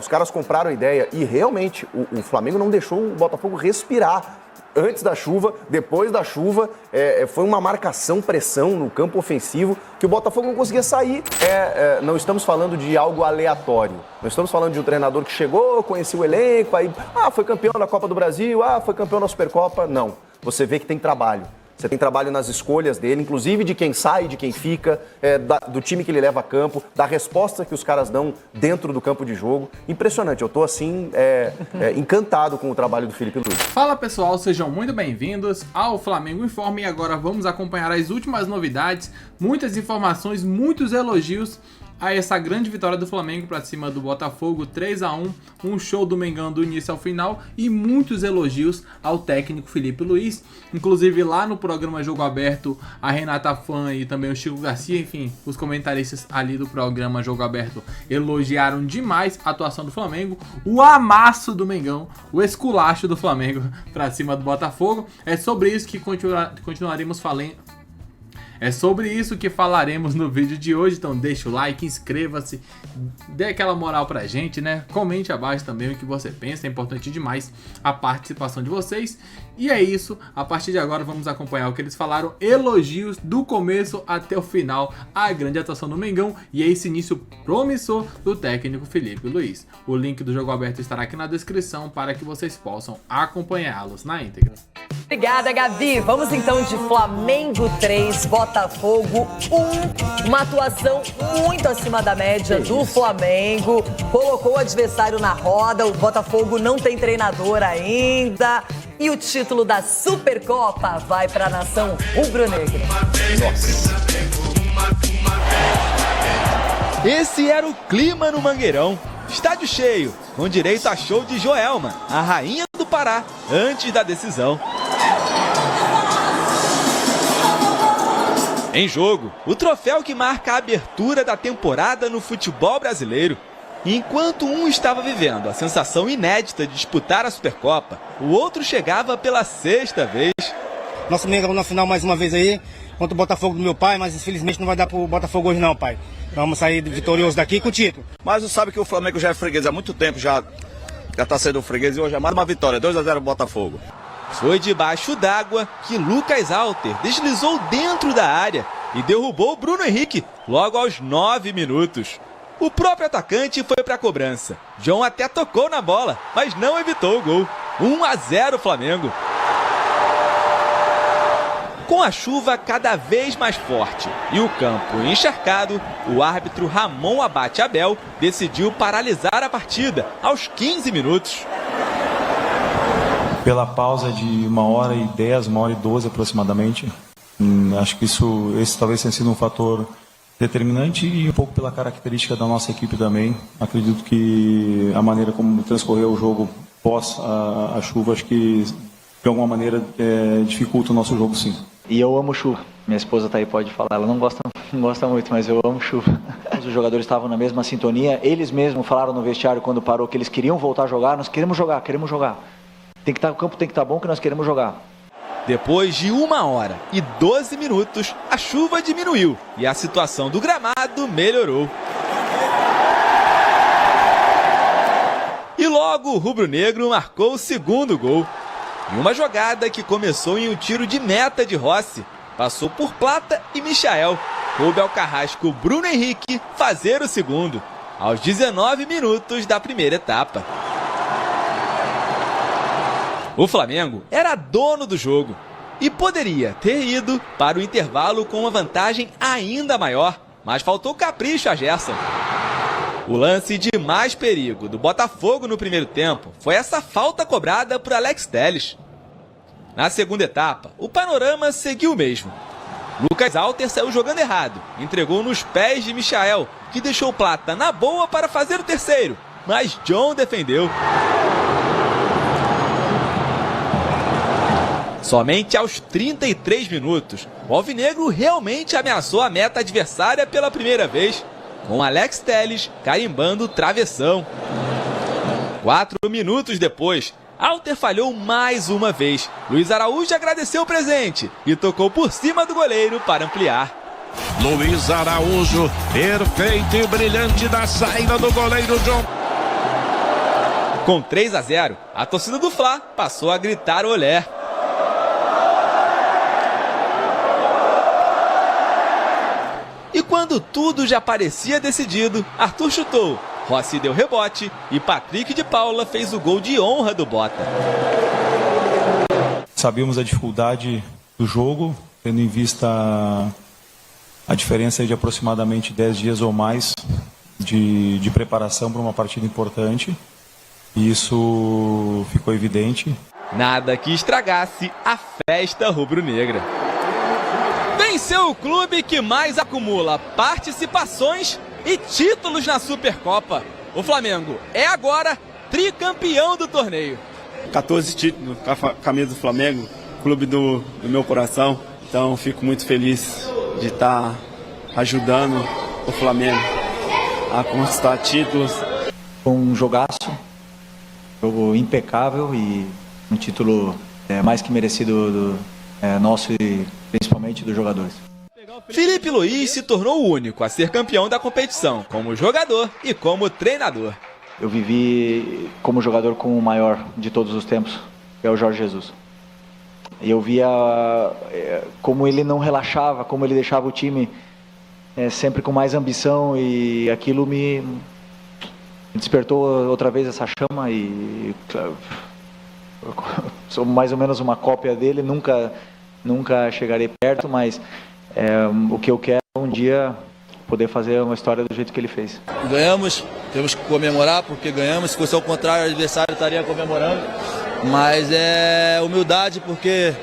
os caras compraram a ideia e realmente o Flamengo não deixou o Botafogo respirar. Antes da chuva, depois da chuva, foi uma marcação, pressão no campo ofensivo que o Botafogo não conseguia sair. Não estamos falando de algo aleatório. Nós estamos falando de um treinador que chegou, conhecia o elenco, aí foi campeão da Copa do Brasil, foi campeão da Supercopa. Não, você vê que tem trabalho. Você tem trabalho nas escolhas dele, inclusive de quem sai, de quem fica, do time que ele leva a campo, da resposta que os caras dão dentro do campo de jogo. Impressionante, eu tô assim, encantado com o trabalho do Felipe Luiz. Fala pessoal, sejam muito bem-vindos ao Flamengo Informa e agora vamos acompanhar as últimas novidades, muitas informações, muitos elogios a essa grande vitória do Flamengo para cima do Botafogo, 3-1, um show do Mengão do início ao final e muitos elogios ao técnico Felipe Luiz. Inclusive lá no programa Jogo Aberto, a Renata Fã e também o Chico Garcia, enfim, os comentaristas ali do programa Jogo Aberto elogiaram demais a atuação do Flamengo, o amasso do Mengão, o esculacho do Flamengo para cima do Botafogo. É sobre isso que continuaremos falando. É sobre isso que falaremos no vídeo de hoje, então deixa o like, inscreva-se, dê aquela moral pra gente, né? Comente abaixo também o que você pensa, é importante demais a participação de vocês. E é isso, a partir de agora vamos acompanhar o que eles falaram, elogios do começo até o final, a grande atuação do Mengão e esse início promissor do técnico Felipe Luiz. O link do Jogo Aberto estará aqui na descrição para que vocês possam acompanhá-los na íntegra. Obrigada, Gabi. Vamos então de Flamengo 3, Botafogo 1. Uma atuação muito acima da média do Flamengo. Colocou o adversário na roda. O Botafogo não tem treinador ainda. E o título da Supercopa vai para a nação rubro-negra. Esse era o clima no Mangueirão. Estádio cheio, com direito a show de Joelma, a rainha do Pará, antes da decisão. Em jogo, o troféu que marca a abertura da temporada no futebol brasileiro. E enquanto um estava vivendo a sensação inédita de disputar a Supercopa, o outro chegava pela 6ª vez. Nosso Mengão na final mais uma vez aí, contra o Botafogo do meu pai, mas infelizmente não vai dar pro Botafogo hoje não, pai. Vamos sair vitorioso daqui com o título. Mas você sabe que o Flamengo já é freguês há muito tempo, já está sendo freguês e hoje é mais uma vitória, 2-0 Botafogo. Foi debaixo d'água que Lucas Alter deslizou dentro da área e derrubou Bruno Henrique logo aos 9 minutos. O próprio atacante foi para a cobrança. John até tocou na bola, mas não evitou o gol. 1-0 Flamengo. Com a chuva cada vez mais forte e o campo encharcado, o árbitro Ramon Abate Abel decidiu paralisar a partida aos 15 minutos. Pela pausa de 1h10, 1h12 aproximadamente, acho que esse talvez tenha sido um fator determinante e um pouco pela característica da nossa equipe também. Acredito que a maneira como transcorreu o jogo pós a chuva, acho que de alguma maneira dificulta o nosso jogo, sim. E eu amo chuva. Minha esposa tá aí, pode falar. Ela não gosta muito, mas eu amo chuva. Os jogadores estavam na mesma sintonia. Eles mesmos falaram no vestiário quando parou que eles queriam voltar a jogar. Nós queremos jogar. O campo tem que estar bom que nós queremos jogar. Depois de 1h12 minutos, a chuva diminuiu e a situação do gramado melhorou. E logo o rubro-negro marcou o segundo gol. Em uma jogada que começou em um tiro de meta de Rossi, passou por Plata e Michael. Coube ao carrasco Bruno Henrique fazer o segundo, aos 19 minutos da primeira etapa. O Flamengo era dono do jogo e poderia ter ido para o intervalo com uma vantagem ainda maior, mas faltou capricho a Gerson. O lance de mais perigo do Botafogo no primeiro tempo foi essa falta cobrada por Alex Telles. Na segunda etapa, o panorama seguiu o mesmo. Lucas Alter saiu jogando errado, entregou nos pés de Michael, que deixou Plata na boa para fazer o terceiro, mas John defendeu. Somente aos 33 minutos, o alvinegro realmente ameaçou a meta adversária pela primeira vez, com Alex Telles carimbando o travessão. 4 minutos depois, Alter falhou mais uma vez. Luiz Araújo agradeceu o presente e tocou por cima do goleiro para ampliar. Luiz Araújo, perfeito e brilhante da saída do goleiro John. Com 3-0, a torcida do Fla passou a gritar olé. E quando tudo já parecia decidido, Arthur chutou, Rossi deu rebote e Patrick de Paula fez o gol de honra do Bota. Sabíamos a dificuldade do jogo, tendo em vista a diferença de aproximadamente 10 dias ou mais de preparação para uma partida importante. E isso ficou evidente. Nada que estragasse a festa rubro-negra. Venceu o clube que mais acumula participações e títulos na Supercopa. O Flamengo é agora tricampeão do torneio. 14 títulos com a camisa do Flamengo, clube do meu coração. Então fico muito feliz de estar ajudando o Flamengo a conquistar títulos. Um jogaço, jogo impecável e um título mais que merecido nosso e principalmente dos jogadores. Felipe Luiz se tornou o único a ser campeão da competição, como jogador e como treinador. Eu vivi como jogador com o maior de todos os tempos, que é o Jorge Jesus. E eu via como ele não relaxava, como ele deixava o time sempre com mais ambição, e aquilo me despertou outra vez essa chama. E sou mais ou menos uma cópia dele, nunca chegarei perto, mas o que eu quero é um dia poder fazer uma história do jeito que ele fez. Ganhamos, temos que comemorar porque ganhamos. Se fosse ao contrário, o adversário estaria comemorando. Mas é humildade porque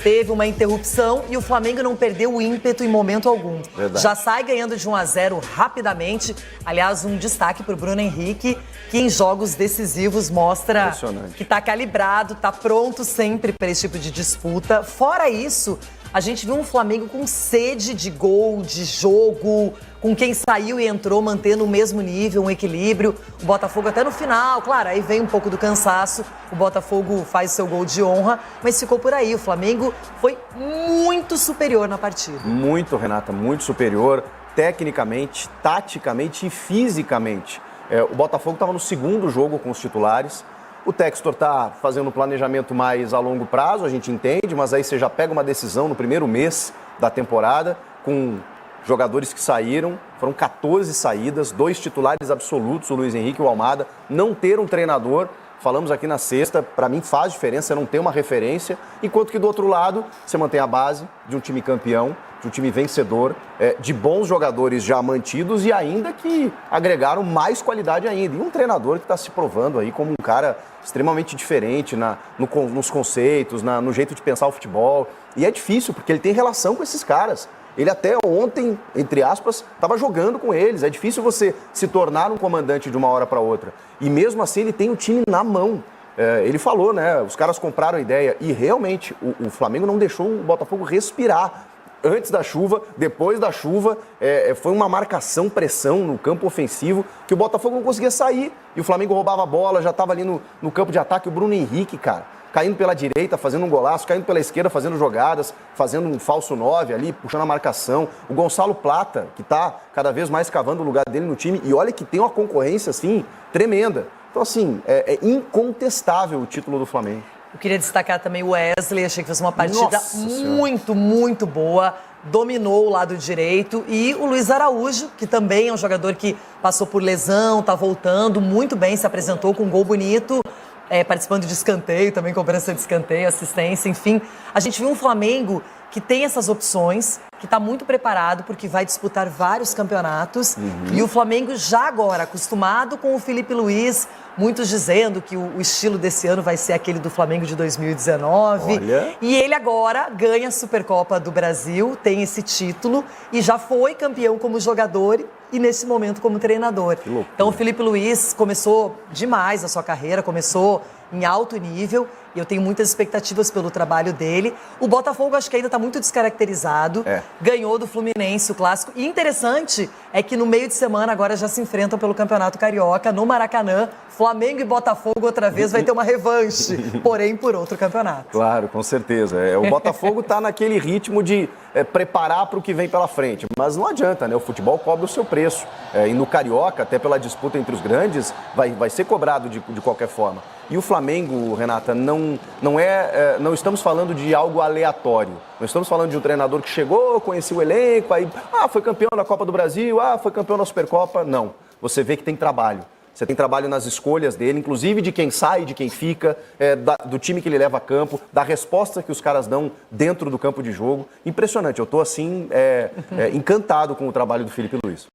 teve uma interrupção e o Flamengo não perdeu o ímpeto em momento algum. Verdade. Já sai ganhando de 1-0 rapidamente. Aliás, um destaque para o Bruno Henrique, que em jogos decisivos mostra que está calibrado, está pronto sempre para esse tipo de disputa. Fora isso, a gente viu um Flamengo com sede de gol, de jogo, com quem saiu e entrou mantendo o mesmo nível, um equilíbrio. O Botafogo até no final, claro, aí vem um pouco do cansaço, o Botafogo faz o seu gol de honra, mas ficou por aí. O Flamengo foi muito superior na partida. Muito, Renata, muito superior, tecnicamente, taticamente e fisicamente. O Botafogo estava no segundo jogo com os titulares. O Textor está fazendo um planejamento mais a longo prazo, a gente entende, mas aí você já pega uma decisão no primeiro mês da temporada, com jogadores que saíram, foram 14 saídas, 2 titulares absolutos, o Luiz Henrique e o Almada, não ter um treinador, falamos aqui na sexta, para mim faz diferença não ter uma referência, enquanto que do outro lado você mantém a base de um time campeão, de um time vencedor, de bons jogadores já mantidos e ainda que agregaram mais qualidade ainda. E um treinador que está se provando aí como um cara extremamente diferente nos conceitos, no jeito de pensar o futebol. E é difícil, porque ele tem relação com esses caras. Ele até ontem, entre aspas, estava jogando com eles. É difícil você se tornar um comandante de uma hora para outra. E mesmo assim ele tem o time na mão. Ele falou, né? Os caras compraram a ideia e realmente o Flamengo não deixou o Botafogo respirar. Antes da chuva, depois da chuva, foi uma marcação, pressão no campo ofensivo que o Botafogo não conseguia sair. E o Flamengo roubava a bola, já estava ali no campo de ataque. O Bruno Henrique, cara, caindo pela direita, fazendo um golaço, caindo pela esquerda, fazendo jogadas, fazendo um falso 9 ali, puxando a marcação. O Gonçalo Plata, que está cada vez mais cavando o lugar dele no time. E olha que tem uma concorrência, assim, tremenda. Então, assim, é incontestável o título do Flamengo. Eu queria destacar também o Wesley, achei que fez uma partida muito boa, dominou o lado direito. E o Luiz Araújo, que também é um jogador que passou por lesão, tá voltando muito bem, se apresentou com um gol bonito, participando de escanteio, também cobrança de escanteio, assistência, enfim. A gente viu um Flamengo que tem essas opções, que está muito preparado porque vai disputar vários campeonatos. E o Flamengo já agora, acostumado com o Felipe Luiz, muitos dizendo que o estilo desse ano vai ser aquele do Flamengo de 2019. Olha. E ele agora ganha a Supercopa do Brasil, tem esse título e já foi campeão como jogador e nesse momento como treinador. Então o Felipe Luiz começou demais a sua carreira, começou em alto nível e eu tenho muitas expectativas pelo trabalho dele. O Botafogo acho que ainda está muito descaracterizado, ganhou do Fluminense o clássico. E interessante é que no meio de semana agora já se enfrentam pelo Campeonato Carioca no Maracanã. Flamengo e Botafogo outra vez vai ter uma revanche, porém por outro campeonato. Claro, com certeza. O Botafogo está naquele ritmo de preparar para o que vem pela frente, mas não adianta, né? O futebol cobra o seu preço. E no Carioca, até pela disputa entre os grandes, vai ser cobrado de qualquer forma. E o Flamengo, Renata, não estamos falando de algo aleatório. Não estamos falando de um treinador que chegou, conheceu o elenco, aí foi campeão da Copa do Brasil, foi campeão da Supercopa. Não, você vê que tem trabalho. Você tem trabalho nas escolhas dele, inclusive de quem sai, de quem fica, do time que ele leva a campo, da resposta que os caras dão dentro do campo de jogo. Impressionante, eu estou assim, encantado com o trabalho do Felipe Luiz.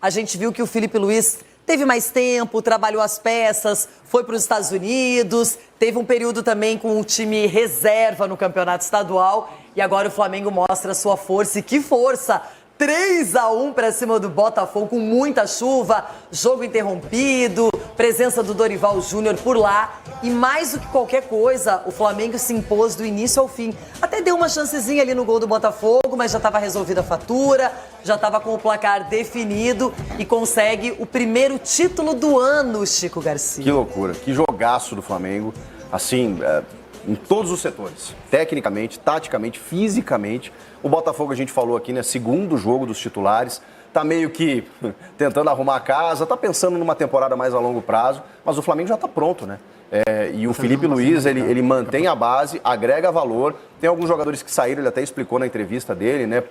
A gente viu que o Felipe Luiz teve mais tempo, trabalhou as peças, foi para os Estados Unidos, teve um período também com o time reserva no campeonato estadual e agora o Flamengo mostra sua força. E que força! 3-1 para cima do Botafogo, com muita chuva, jogo interrompido, presença do Dorival Júnior por lá. E mais do que qualquer coisa, o Flamengo se impôs do início ao fim. Até deu uma chancezinha ali no gol do Botafogo, mas já estava resolvida a fatura, já estava com o placar definido e consegue o primeiro título do ano, Chico Garcia. Que loucura, que jogaço do Flamengo, assim, em todos os setores, tecnicamente, taticamente, fisicamente. O Botafogo, a gente falou aqui, né, segundo jogo dos titulares, tá meio que tentando arrumar a casa, tá pensando numa temporada mais a longo prazo, mas o Flamengo já tá pronto, né? E o Felipe Luiz, ele mantém a base, agrega valor. Tem alguns jogadores que saíram, ele até explicou na entrevista dele, né,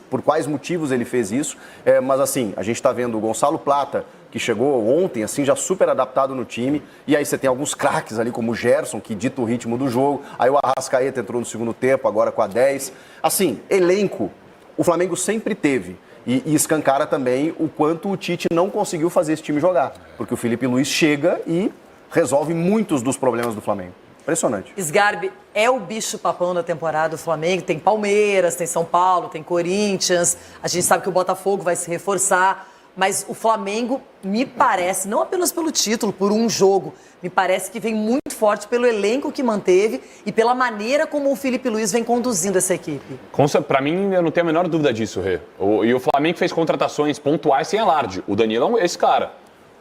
por quais motivos ele fez isso. Mas assim, a gente está vendo o Gonçalo Plata, que chegou ontem, assim, já super adaptado no time. E aí você tem alguns craques ali, como o Gerson, que dita o ritmo do jogo. Aí o Arrascaeta entrou no segundo tempo, agora com a 10. Assim, elenco, o Flamengo sempre teve. E escancara também o quanto o Tite não conseguiu fazer esse time jogar. Porque o Felipe Luiz chega e resolve muitos dos problemas do Flamengo. Impressionante. Sgarbi é o bicho-papão da temporada do Flamengo. Tem Palmeiras, tem São Paulo, tem Corinthians. A gente sabe que o Botafogo vai se reforçar. Mas o Flamengo, me parece, não apenas pelo título, por um jogo, me parece que vem muito forte pelo elenco que manteve e pela maneira como o Felipe Luiz vem conduzindo essa equipe. Para mim, eu não tenho a menor dúvida disso, Rê. E o Flamengo fez contratações pontuais sem alarde. O Danilo é esse cara.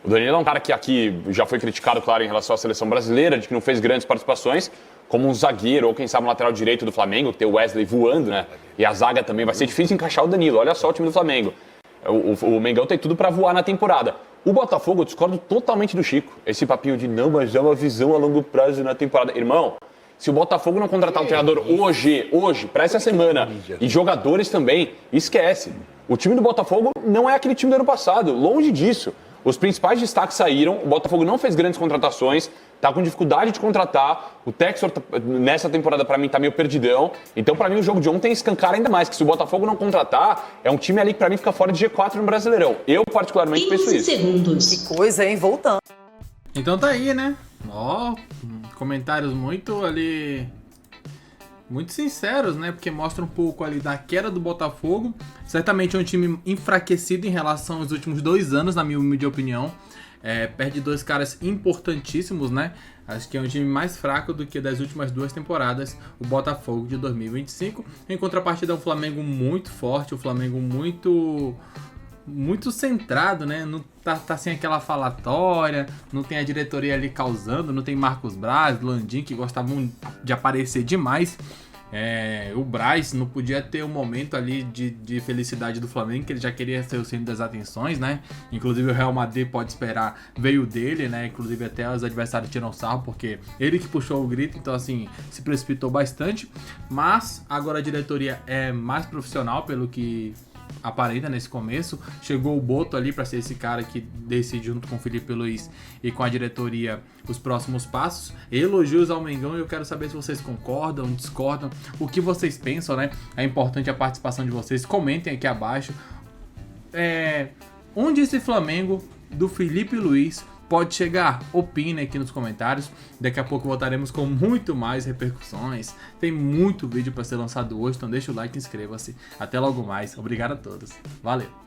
O Danilo é um cara que aqui já foi criticado, claro, em relação à seleção brasileira, de que não fez grandes participações, como um zagueiro ou quem sabe um lateral direito do Flamengo, ter o Wesley voando, né? E a zaga também vai ser difícil encaixar o Danilo. Olha só o time do Flamengo. O Mengão tem tudo para voar na temporada. O Botafogo, eu discordo totalmente do Chico. Esse papinho de não, mas é uma visão a longo prazo na temporada. Irmão, se o Botafogo não contratar um treinador hoje, para essa semana, e jogadores também, esquece. O time do Botafogo não é aquele time do ano passado, longe disso. Os principais destaques saíram, o Botafogo não fez grandes contratações, tá com dificuldade de contratar, o Textor nessa temporada pra mim tá meio perdidão, então pra mim o jogo de ontem escancara ainda mais, que se o Botafogo não contratar, é um time ali que pra mim fica fora de G4 no Brasileirão. Eu particularmente penso isso. Que coisa, hein? Voltando. Então tá aí, né? Comentários muito ali... muito sinceros, né? Porque mostra um pouco ali da queda do Botafogo. Certamente é um time enfraquecido em relação aos últimos 2 anos, na minha humilde opinião. Perde 2 caras importantíssimos, né? Acho que é um time mais fraco do que das últimas 2 temporadas, o Botafogo de 2025. Em contrapartida, o Flamengo muito forte, o Flamengo muito centrado, né? Não tá sem aquela falatória, não tem a diretoria ali causando, não tem Marcos Braz, Landim, que gostavam de aparecer demais. O Braz não podia ter um momento ali de felicidade do Flamengo, que ele já queria ser o centro das atenções, né? Inclusive o Real Madrid, pode esperar, veio dele, né? Inclusive até os adversários tiram sarro, porque ele que puxou o grito, então assim, se precipitou bastante. Mas agora a diretoria é mais profissional, pelo que aparenta nesse começo. Chegou o Boto ali para ser esse cara que decide junto com o Felipe Luiz e com a diretoria os próximos passos. Elogios ao Mengão e eu quero saber se vocês concordam, discordam, o que vocês pensam, né? É importante a participação de vocês, comentem aqui abaixo. Onde esse Flamengo do Felipe Luiz pode chegar? Opine aqui nos comentários. Daqui a pouco voltaremos com muito mais repercussões. Tem muito vídeo para ser lançado hoje, então deixa o like e inscreva-se. Até logo mais. Obrigado a todos. Valeu!